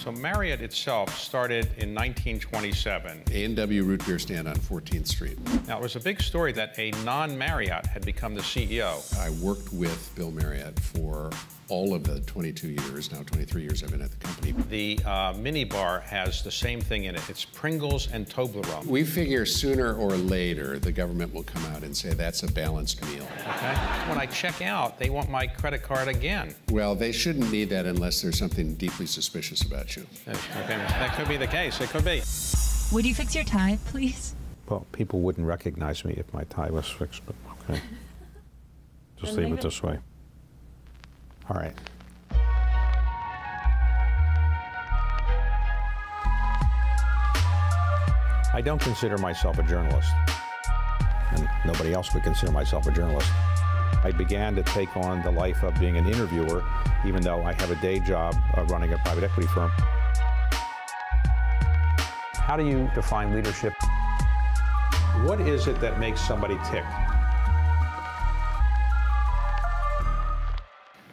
So Marriott itself started in 1927. A&W root beer stand on 14th Street. Now, it was a big story that a non-Marriott had become the CEO. I worked with Bill Marriott for all of the 22 years, now 23 years I've been at the company. The mini bar has the same thing in it. It's Pringles and Toblerone. We figure sooner or later the government will come out and say that's a balanced meal. Okay. When I check out, they want my credit card again. Well, they shouldn't need that unless there's something deeply suspicious about you. Okay, that could be the case. It could be. Would you fix your tie, please? Well, people wouldn't recognize me if my tie was fixed, but okay. Just leave it this way. All right. I don't consider myself a journalist, and nobody else would consider myself a journalist. I began to take on the life of being an interviewer, even though I have a day job running a private equity firm. How do you define leadership? What is it that makes somebody tick?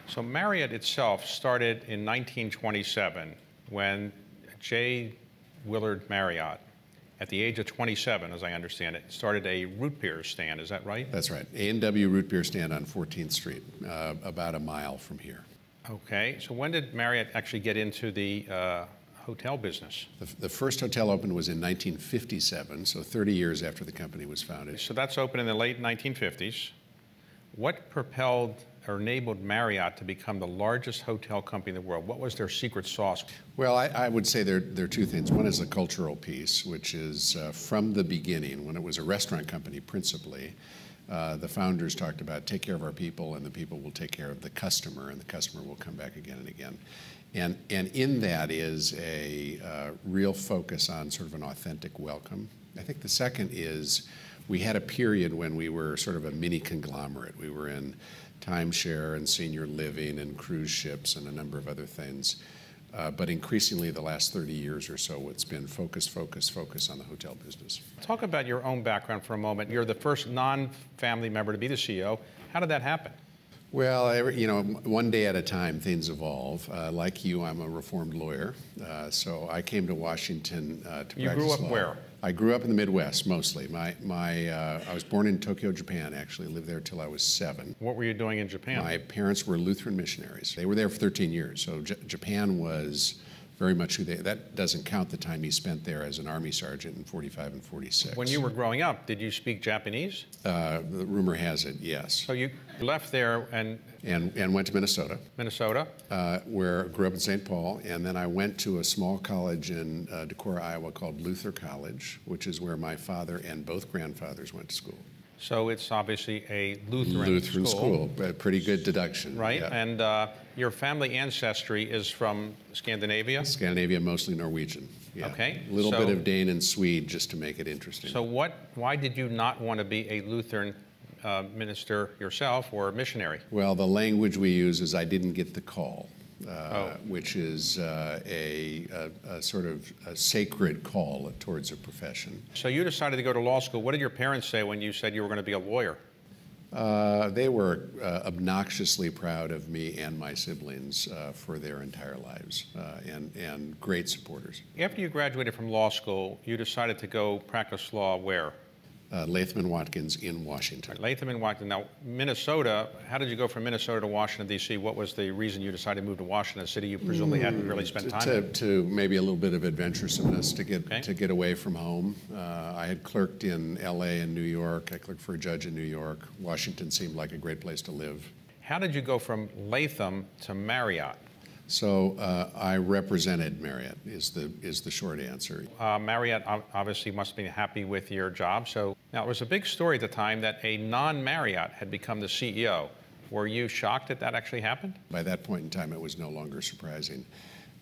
So Marriott itself started in 1927 when J. Willard Marriott, at the age of 27, as I understand it, started a root beer stand. Is that right? That's right. A&W root beer stand on 14th Street, about a mile from here. Okay. So when did Marriott actually get into the hotel business? The first hotel opened was in 1957, so 30 years after the company was founded. So that's opened in the late 1950s. What propelled or enabled Marriott to become the largest hotel company in the world? What was their secret sauce? Well, I would say there are two things. One is the cultural piece, which is from the beginning, when it was a restaurant company principally, the founders talked about take care of our people and the people will take care of the customer and the customer will come back again and again. And in that is a real focus on sort of an authentic welcome. I think the second is we had a period when we were sort of a mini conglomerate. We were in timeshare and senior living and cruise ships and a number of other things. But increasingly the last 30 years or so, it's been focus on the hotel business. Talk about your own background for a moment. You're the first non-family member to be the CEO. How did that happen? Well, you know, one day at a time, things evolve. Like you, I'm a reformed lawyer, so I came to Washington to practice law. You grew up where? I grew up in the Midwest, mostly. I was born in Tokyo, Japan, actually. Lived there till I was 7. What were you doing in Japan? My parents were Lutheran missionaries. They were there for 13 years, so Japan was very much who they... That doesn't count the time he spent there as an Army sergeant in 45 and 46. When you were growing up, did you speak Japanese? The rumor has it, yes. So you left there and went to Minnesota. Minnesota? Where I grew up in St. Paul, and then I went to a small college in Decorah, Iowa called Luther College, which is where my father and both grandfathers went to school. So it's obviously a Lutheran school. A pretty good deduction. Right, yeah. And your family ancestry is from Scandinavia? Scandinavia, mostly Norwegian. Yeah. Okay. A little bit of Dane and Swede just to make it interesting. So why did you not want to be a Lutheran minister yourself or missionary? Well, the language we use is I didn't get the call. Which is a sort of a sacred call towards a profession. So you decided to go to law school. What did your parents say when you said you were going to be a lawyer? They were obnoxiously proud of me and my siblings for their entire lives, and great supporters. After you graduated from law school, you decided to go practice law where? Latham & Watkins in Washington. Latham & Watkins. Now, Minnesota, how did you go from Minnesota to Washington, D.C.? What was the reason you decided to move to Washington, a city you presumably hadn't really spent time in? To maybe a little bit of adventuresomeness to get away from home. I had clerked in L.A. and New York. I clerked for a judge in New York. Washington seemed like a great place to live. How did you go from Latham to Marriott? So I represented Marriott is the short answer. Marriott obviously must be happy with your job. So now it was a big story at the time that a non-Marriott had become the CEO. Were you shocked that that actually happened? By that point in time, it was no longer surprising.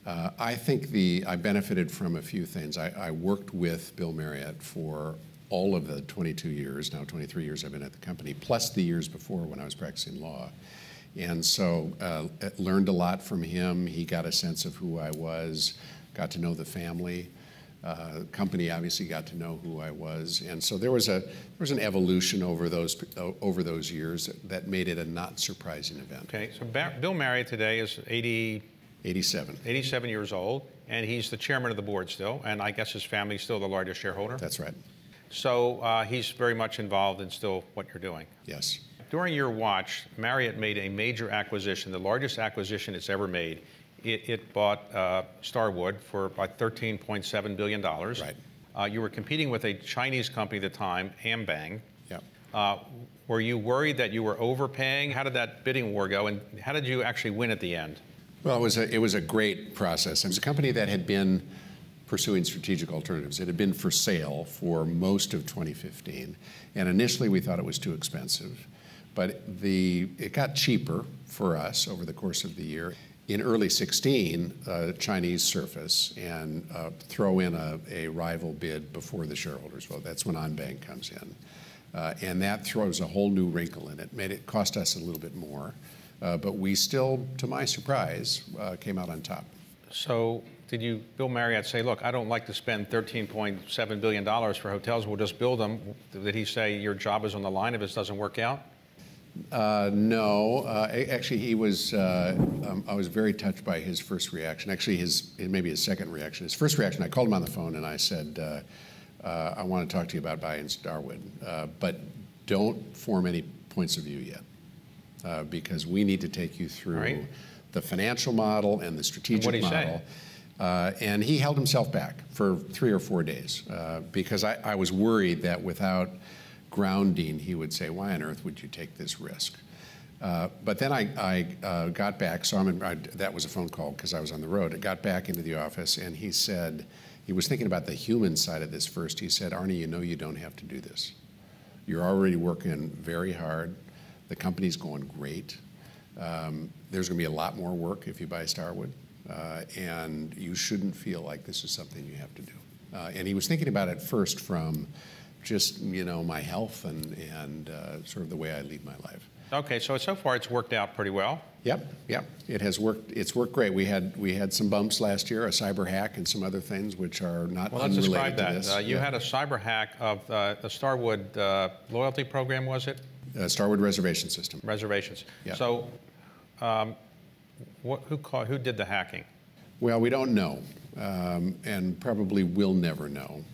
I think I benefited from a few things. I worked with Bill Marriott for all of the 22 years, now 23 years I've been at the company, plus the years before when I was practicing law. And so learned a lot from him. He got a sense of who I was, got to know the family. Company obviously got to know who I was. And so there was an evolution over those years that made it a not surprising event. Okay, so Bill Marriott today is 80, 87. 87 years old, and he's the chairman of the board still, and I guess his family's still the largest shareholder. That's right. So he's very much involved in still what you're doing. Yes. During your watch, Marriott made a major acquisition, the largest acquisition it's ever made. It bought Starwood for about $13.7 billion. Right. You were competing with a Chinese company at the time, Ambang. Yeah. Were you worried that you were overpaying? How did that bidding war go, and how did you actually win at the end? Well, it was a great process. It was a company that had been pursuing strategic alternatives. It had been for sale for most of 2015, and initially we thought it was too expensive. But it got cheaper for us over the course of the year. In early 16, Chinese surface and throw in a rival bid before the shareholders vote. That's when Anbang comes in. And that throws a whole new wrinkle in it. Made it cost us a little bit more. But we still, to my surprise, came out on top. So did Bill Marriott say, look, I don't like to spend $13.7 billion for hotels, we'll just build them? Did he say your job is on the line if this doesn't work out? No, actually, he was. I was very touched by his first reaction. Actually, maybe his second reaction. His first reaction, I called him on the phone and I said, "I want to talk to you about buying Starwood, but don't form any points of view yet, because we need to take you through the financial model and the strategic model." And he held himself back for 3 or 4 days because I was worried that without grounding, he would say, why on earth would you take this risk? But then I got back, that was a phone call because I was on the road. I got back into the office and he said, he was thinking about the human side of this first. He said, Arnie, you know you don't have to do this. You're already working very hard. The company's going great. There's going to be a lot more work if you buy Starwood. And you shouldn't feel like this is something you have to do. And he was thinking about it first from just, my health and sort of the way I lead my life. Okay, so far it's worked out pretty well. Yep. It has worked. It's worked great. We had some bumps last year, a cyber hack and some other things which are not unrelated to this. Let's describe that. You had a cyber hack of the Starwood loyalty program, was it? Starwood reservation system. Reservations. Yeah. So, who did the hacking? Well, we don't know, and probably will never know.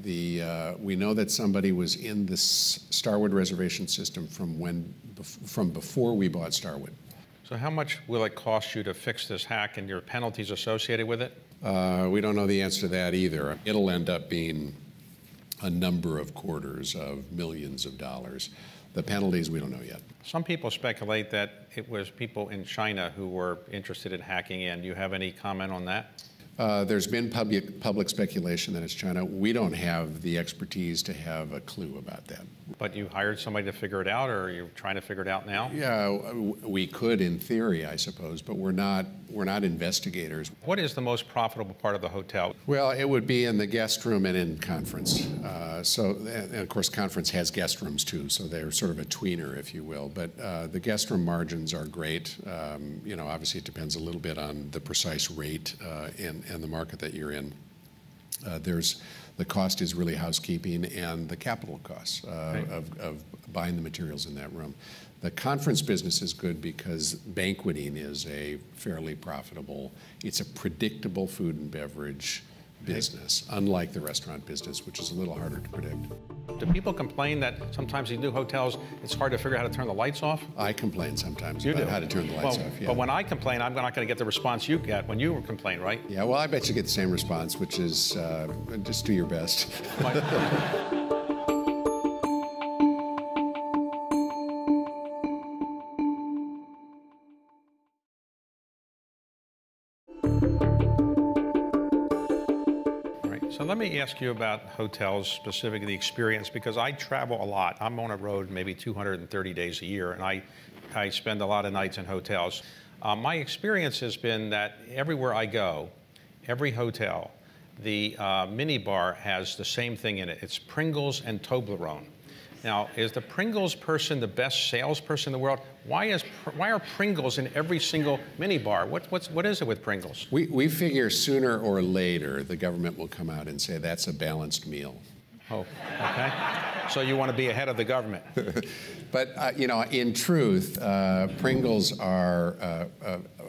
We know that somebody was in the Starwood reservation system from before we bought Starwood. So how much will it cost you to fix this hack and your penalties associated with it? We don't know the answer to that either. It'll end up being a number of quarters of millions of dollars. The penalties, we don't know yet. Some people speculate that it was people in China who were interested in hacking in. Do you have any comment on that? There's been public speculation that it's China. We don't have the expertise to have a clue about that. But you hired somebody to figure it out, or you're trying to figure it out now? Yeah, we could in theory, I suppose, but we're not investigators. What is the most profitable part of the hotel? Well, it would be in the guest room and in conference. And of course, conference has guest rooms too, so they're sort of a tweener, if you will. But the guest room margins are great. Obviously it depends a little bit on the precise rate and the market that you're in. The cost is really housekeeping and the capital costs of buying the materials in that room. The conference business is good because banqueting is a fairly profitable, it's a predictable food and beverage business, unlike the restaurant business, which is a little harder to predict. Do people complain that sometimes in new hotels it's hard to figure out how to turn the lights off? I complain sometimes about how to turn the lights off. Yeah. But when I complain, I'm not going to get the response you get when you complain, right? Yeah, well, I bet you get the same response, which is just do your best. So let me ask you about hotels, specifically the experience, because I travel a lot. I'm on a road maybe 230 days a year, and I spend a lot of nights in hotels. My experience has been that everywhere I go, every hotel, the mini bar has the same thing in it. It's Pringles and Toblerone. Now, is the Pringles person the best salesperson in the world? Why are Pringles in every single mini bar? What is it with Pringles? We figure sooner or later the government will come out and say that's a balanced meal. Oh, okay. So you want to be ahead of the government. But, you know, in truth, Pringles are,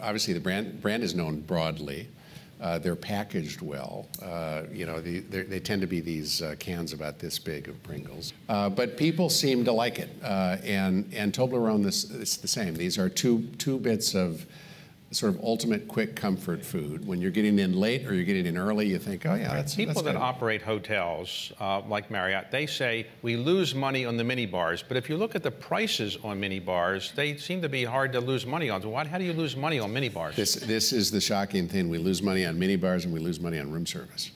obviously the brand is known broadly. They're packaged well. You know, they tend to be these cans about this big of Pringles. But people seem to like it. And Toblerone, it's the same. These are two bits of sort of ultimate quick comfort food. When you're getting in late or you're getting in early, you think, oh yeah, that's people that good. operate hotels like Marriott, they say we lose money on the mini bars. But if you look at the prices on mini bars, they seem to be hard to lose money on. So how do you lose money on mini bars? This is the shocking thing. We lose money on mini bars and we lose money on room service.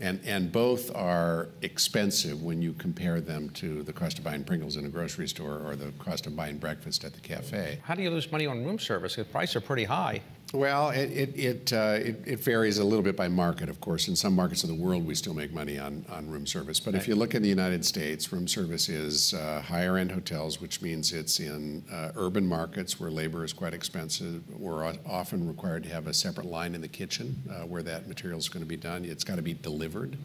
And both are expensive when you compare them to the cost of buying Pringles in a grocery store or the cost of buying breakfast at the cafe. How do you lose money on room service? The prices are pretty high. Well, it varies a little bit by market, of course. In some markets of the world, we still make money on room service. But if you look in the United States, room service is higher-end hotels, which means it's in urban markets where labor is quite expensive. We're often required to have a separate line in the kitchen where that material is going to be done. It's got to be delivered.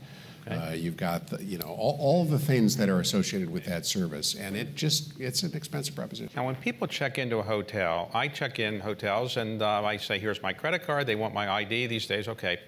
Okay. You've got all the things that are associated with that service, and it's an expensive proposition. Now, when people check into a hotel, I check in hotels and I say, here's my credit card. They want my ID these days. Okay.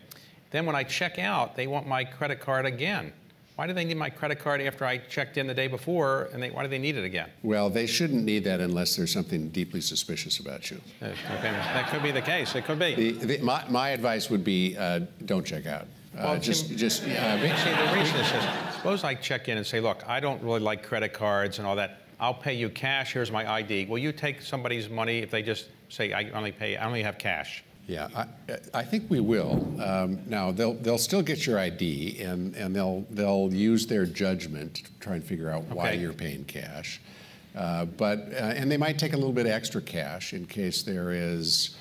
Then when I check out, they want my credit card again. Why do they need my credit card after I checked in the day before, and why do they need it again? Well, they shouldn't need that unless there's something deeply suspicious about you. Okay. That could be the case. It could be. My advice would be don't check out. Well, see, the reason is this. Suppose I check in and say, look, I don't really like credit cards and all that. I'll pay you cash. Here's my ID. Will you take somebody's money if they just say, I only have cash? Yeah, I think we will. Now, they'll still get your ID, and they'll use their judgment to try and figure out why you're paying cash. And they might take a little bit of extra cash in case there is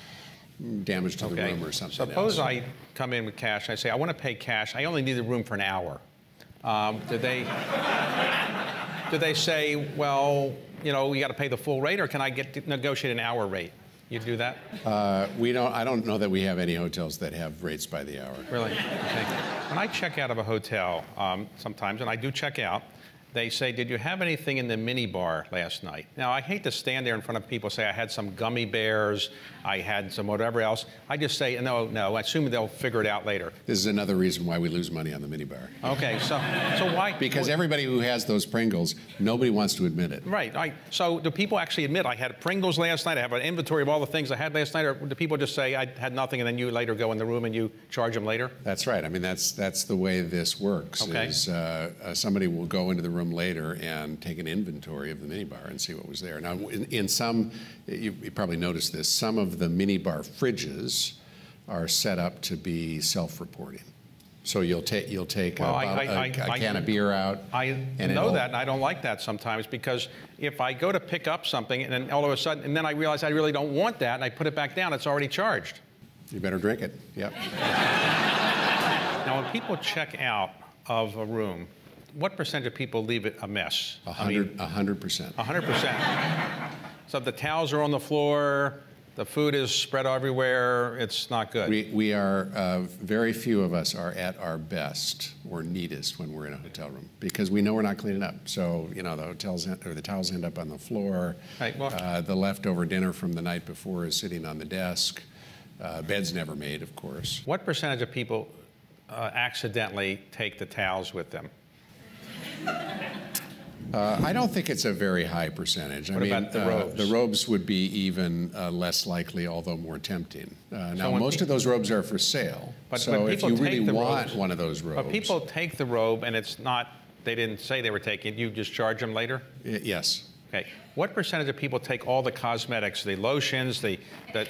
damage to the room or something Suppose else. I come in with cash and I say, I want to pay cash. I only need the room for an hour. Do they say, well, you know, you got to pay the full rate, or can I negotiate an hour rate? You do that? I don't know that we have any hotels that have rates by the hour. Really? Okay. When I check out of a hotel sometimes, and I do check out, they say, did you have anything in the mini bar last night? Now, I hate to stand there in front of people and say, I had some gummy bears, I had some whatever else. I just say, no, I assume they'll figure it out later. This is another reason why we lose money on the mini bar. Okay, so why? Because everybody who has those Pringles, nobody wants to admit it. Right. So do people actually admit, I had Pringles last night, I have an inventory of all the things I had last night, or do people just say, I had nothing, and then you later go in the room and you charge them later? That's right. I mean, that's the way this works. Okay. Is, somebody will go into the room later and take an inventory of the minibar and see what was there. Now, in some, you probably noticed this, some of the minibar fridges are set up to be self-reporting. So you'll take a can of beer out. I know that, and I don't like that sometimes, because if I go to pick up something and then all of a sudden, and then I realize I really don't want that, and I put it back down, it's already charged. You better drink it. Yep. Now, when people check out of a room, what percentage of people leave it a mess? 100%. 100%. So the towels are on the floor, the food is spread everywhere, it's not good. We are, very few of us are at our best or neatest when we're in a hotel room, because we know we're not cleaning up. So, you know, the towels end up on the floor. Right, well, the leftover dinner from the night before is sitting on the desk. Bed's never made, of course. What percentage of people accidentally take the towels with them? I don't think it's a very high percentage. What about the robes? The robes would be even less likely, although more tempting. Now, most of those robes are for sale. So if you really want one of those robes. But people take the robe, and it's not, they didn't say they were taking it. You just charge them later? Yes. Okay. What percentage of people take all the cosmetics, the lotions,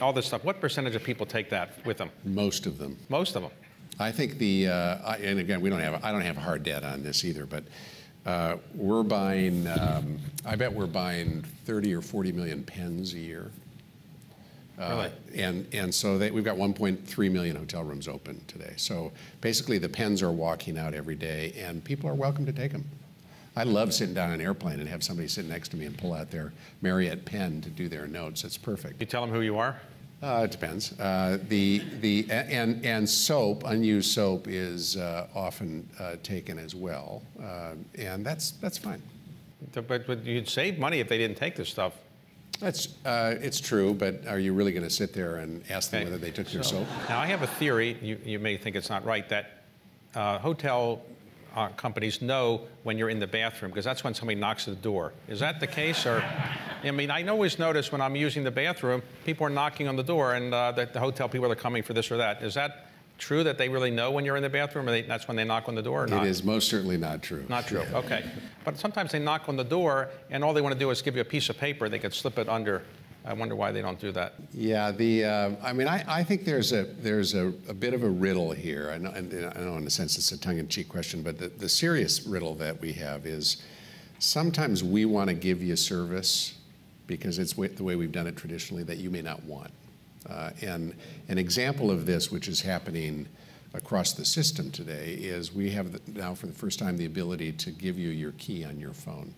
all this stuff? What percentage of people take that with them? Most of them. Most of them. I think and again, I don't have a hard data on this either, but we're buying, I bet we're buying 30 or 40 million pens a year. Really? And so we've got 1.3 million hotel rooms open today. So basically the pens are walking out every day, and people are welcome to take them. I love sitting down on an airplane and have somebody sit next to me and pull out their Marriott pen to do their notes. It's perfect. You tell them who you are? It depends. And soap, unused soap, is often taken as well, and that's fine. But you'd save money if they didn't take this stuff. It's true, but are you really going to sit there and ask them whether they took your soap? Now, I have a theory, you may think it's not right, that hotel companies know when you're in the bathroom, because that's when somebody knocks at the door. Is that the case? Or, I mean, I always notice when I'm using the bathroom, people are knocking on the door, and the hotel people are coming for this or that. Is that true that they really know when you're in the bathroom, or that's when they knock on the door, or not? It is most certainly not true. Not true, okay. But sometimes they knock on the door, and all they want to do is give you a piece of paper. They could slip it under. I wonder why they don't do that. Yeah, I mean, I think there's a bit of a riddle here. I know in a sense it's a tongue-in-cheek question, but the serious riddle that we have is sometimes we want to give you service because it's the way we've done it traditionally that you may not want. And an example of this, which is happening across the system today, is we have now for the first time the ability to give you your key on your phone.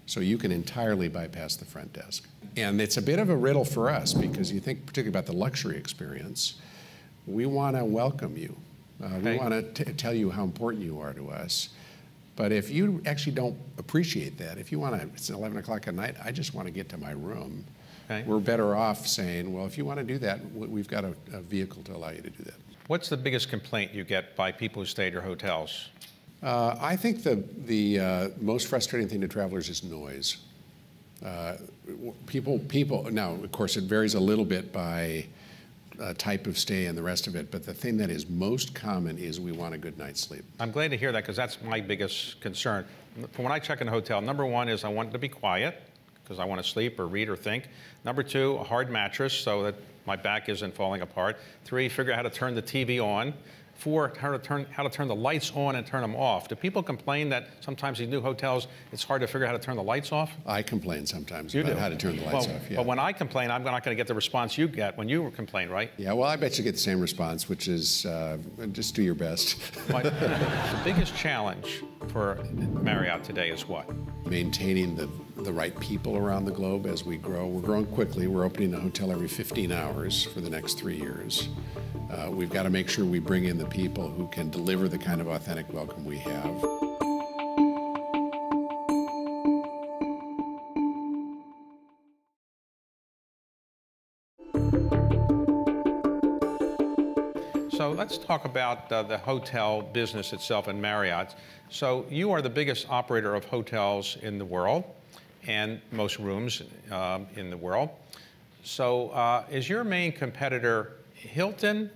So you can entirely bypass the front desk. And it's a bit of a riddle for us because you think particularly about the luxury experience. We want to welcome you. We want to tell you how important you are to us. But if you actually don't appreciate that, if you want to, it's 11 o'clock at night, I just want to get to my room. We're better off saying, well, if you want to do that, we've got a vehicle to allow you to do that. What's the biggest complaint you get by people who stay at your hotels? I think the most frustrating thing to travelers is noise. People. Now, of course, it varies a little bit by type of stay and the rest of it, but the thing that is most common is we want a good night's sleep. I'm glad to hear that because that's my biggest concern. When I check in a hotel, number one is I want it to be quiet because I want to sleep or read or think. Number two, a hard mattress so that my back isn't falling apart. Three, figure out how to turn the TV on. Four, how to turn the lights on and turn them off. Do people complain that sometimes these new hotels, it's hard to figure out how to turn the lights off? I complain sometimes about how to turn the lights off. Yeah. But when I complain, I'm not going to get the response you get when you complain, right? Yeah, well, I bet you get the same response, which is just do your best. The biggest challenge for Marriott today is what? Maintaining the right people around the globe as we grow. We're growing quickly. We're opening a hotel every 15 hours for the next 3 years. We've got to make sure we bring in the people who can deliver the kind of authentic welcome we have. So let's talk about the hotel business itself and Marriott. So you are the biggest operator of hotels in the world and most rooms in the world. So is your main competitor Hilton,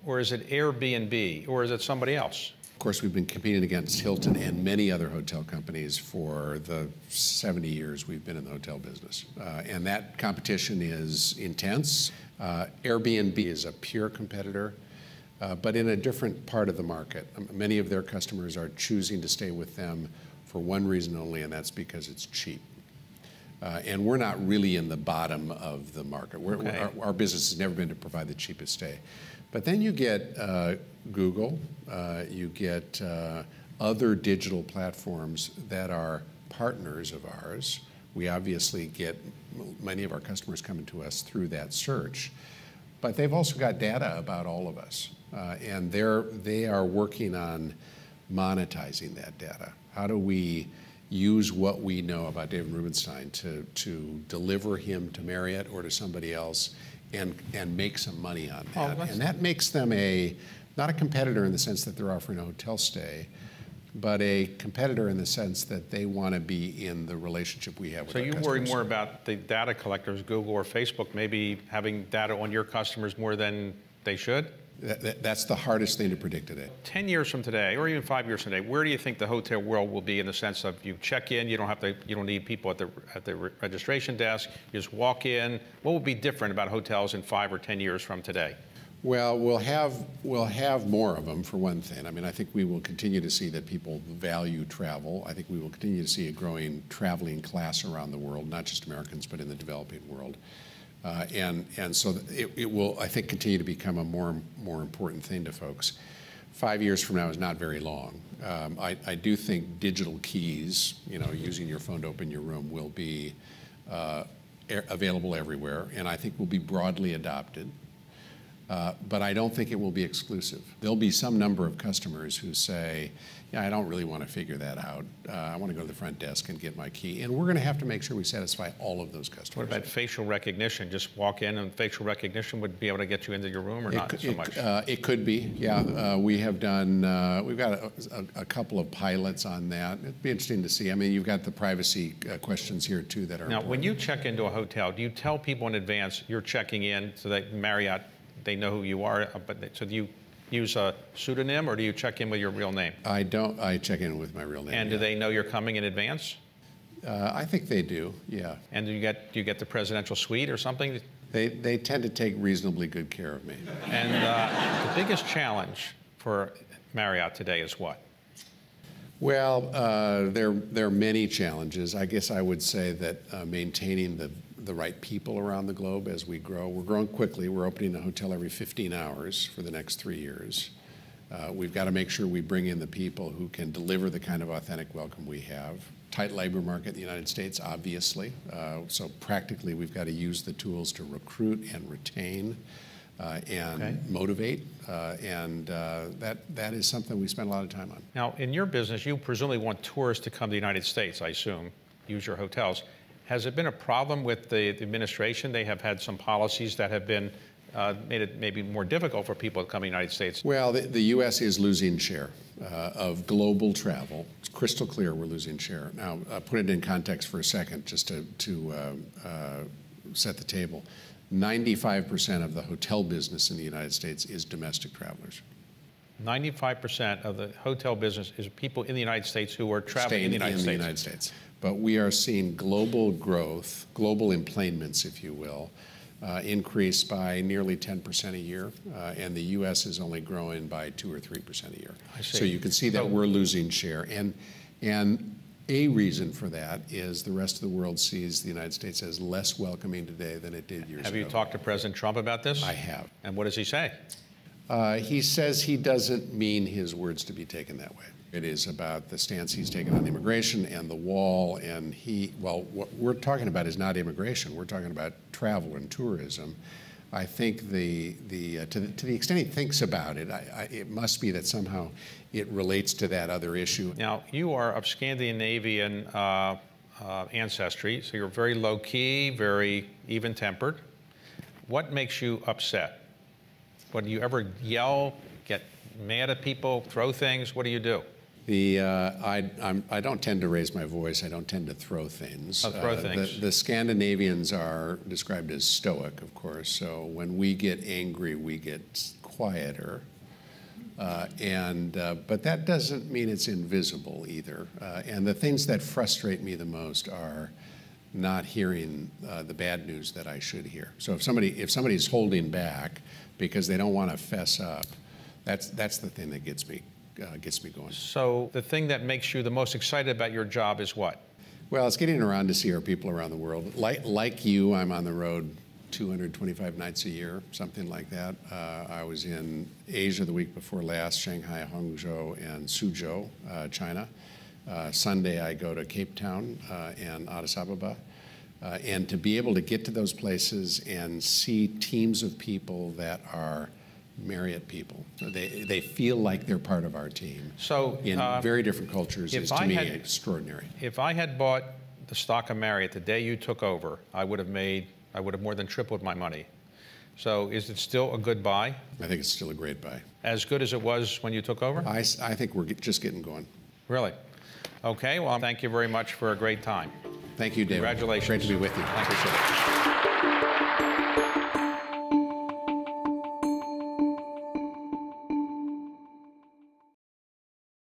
or is it Airbnb, or is it somebody else? Of course, we've been competing against Hilton and many other hotel companies for the 70 years we've been in the hotel business. And that competition is intense. Airbnb is a pure competitor, but in a different part of the market. Many of their customers are choosing to stay with them for one reason only, and that's because it's cheap. And we're not really in the bottom of the market. Our business has never been to provide the cheapest stay. But then you get Google, you get other digital platforms that are partners of ours. We obviously get many of our customers coming to us through that search. But they've also got data about all of us. And they are working on monetizing that data. How do we use what we know about David Rubenstein to deliver him to Marriott or to somebody else and make some money on that? And that makes them not a competitor in the sense that they're offering a hotel stay, but a competitor in the sense that they want to be in the relationship we have with our customers. So you worry more about the data collectors, Google or Facebook, maybe having data on your customers more than they should? That's the hardest thing to predict today. 10 years from today, or even 5 years from today, where do you think the hotel world will be in the sense of you check in, you don't need people at the registration desk, you just walk in? What will be different about hotels in 5 or 10 years from today? Well, we'll have more of them, for one thing. I mean, I think we will continue to see that people value travel. I think we will continue to see a growing traveling class around the world, not just Americans, but in the developing world. And so it will, I think, continue to become a more important thing to folks. 5 years from now is not very long. I do think digital keys, using your phone to open your room, will be available everywhere, and I think will be broadly adopted. But I don't think it will be exclusive. There'll be some number of customers who say, yeah, I don't really want to figure that out. I want to go to the front desk and get my key. And we're going to have to make sure we satisfy all of those customers. What about facial recognition? Just walk in and facial recognition would be able to get you into your room, or not so much? It could be, yeah. We have done, we've got a couple of pilots on that. It'd be interesting to see. I mean, you've got the privacy questions here, too, that are Now, important. when you check into a hotel, do you tell people in advance you're checking in so that Marriott, they know who you are, so do you use a pseudonym, or do you check in with your real name? I don't. I check in with my real name. And do they know you're coming in advance? I think they do, yeah. And do you get the presidential suite or something? They tend to take reasonably good care of me. And the biggest challenge for Marriott today is what? Well, there are many challenges. I guess I would say that maintaining the right people around the globe as we grow. We're growing quickly. We're opening a hotel every 15 hours for the next 3 years. We've got to make sure we bring in the people who can deliver the kind of authentic welcome we have. Tight labor market in the United States, obviously. So practically, we've got to use the tools to recruit and retain and motivate. That is something we spend a lot of time on. Now, in your business, you presumably want tourists to come to the United States, I assume, use your hotels. Has it been a problem with the administration? They have had some policies that have been made it maybe more difficult for people to come to the United States. Well, the U.S. is losing share of global travel. It's crystal clear we're losing share. Now, put it in context for a second, just to set the table. 95% of the hotel business in the United States is domestic travelers. 95% of the hotel business is people in the United States who are traveling in the United States. But we are seeing global growth, global employments, if you will, increase by nearly 10% a year, and the U.S. is only growing by 2 or 3% a year. I see. So you can see that we're losing share, and a reason for that is the rest of the world sees the United States as less welcoming today than it did years ago. Have you talked to President Trump about this? I have. And what does he say? He says he doesn't mean his words to be taken that way. It is about the stance he's taken on immigration and the wall, and well, what we're talking about is not immigration. We're talking about travel and tourism. I think to the extent he thinks about it, it must be that somehow it relates to that other issue. Now, you are of Scandinavian ancestry, so you're very low-key, very even-tempered. What makes you upset? What, do you ever yell, get mad at people, throw things? What do you do? I don't tend to raise my voice. I don't tend to throw things. The Scandinavians are described as stoic, of course. So when we get angry, we get quieter. But that doesn't mean it's invisible either. And the things that frustrate me the most are not hearing the bad news that I should hear. So if somebody's holding back because they don't want to fess up, that's the thing that gets me going. So the thing that makes you the most excited about your job is what? Well, it's getting around to see our people around the world. Like you, I'm on the road 225 nights a year, something like that. I was in Asia the week before last, Shanghai, Hangzhou, and Suzhou, China. Sunday, I go to Cape Town and Addis Ababa. And to be able to get to those places and see teams of people that are Marriott people. They feel like they're part of our team. So in very different cultures is to me extraordinary. If I had bought the stock of Marriott the day you took over, I would have more than tripled my money. So is it still a good buy? I think it's still a great buy. As good as it was when you took over? I think we're just getting going. Really? Okay, well, thank you very much for a great time. Thank you, David. Congratulations. Great to be with you. Thank you, sir.